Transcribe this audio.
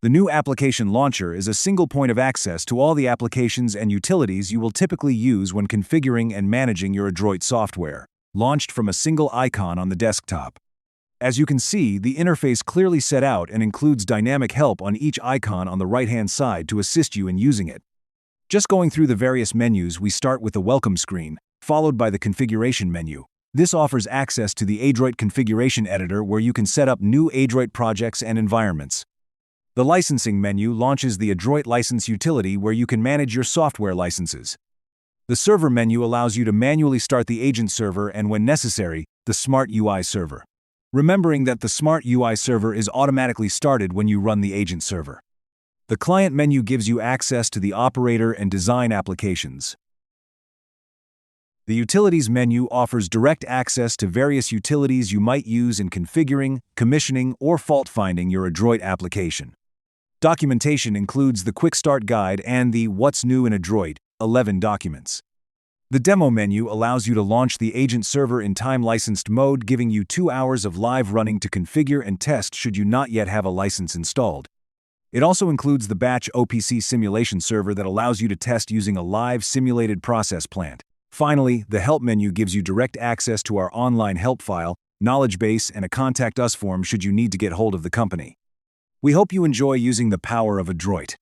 The new application launcher is a single point of access to all the applications and utilities you will typically use when configuring and managing your Adroit software, launched from a single icon on the desktop. As you can see, the interface clearly set out and includes dynamic help on each icon on the right-hand side to assist you in using it. Just going through the various menus, we start with the Welcome screen, followed by the Configuration menu. This offers access to the Adroit Configuration Editor where you can set up new Adroit projects and environments. The Licensing menu launches the Adroit License utility where you can manage your software licenses. The Server menu allows you to manually start the agent server and, when necessary, the Smart UI server. Remembering that the Smart UI server is automatically started when you run the agent server. The Client menu gives you access to the operator and design applications. The Utilities menu offers direct access to various utilities you might use in configuring, commissioning, or fault-finding your Adroit application. Documentation includes the Quick Start Guide and the What's New in Adroit 11 documents. The Demo menu allows you to launch the agent server in time-licensed mode, giving you 2 hours of live running to configure and test should you not yet have a license installed. It also includes the Batch OPC simulation server that allows you to test using a live simulated process plant. Finally, the Help menu gives you direct access to our online help file, knowledge base, and a Contact Us form should you need to get hold of the company. We hope you enjoy using the power of Adroit.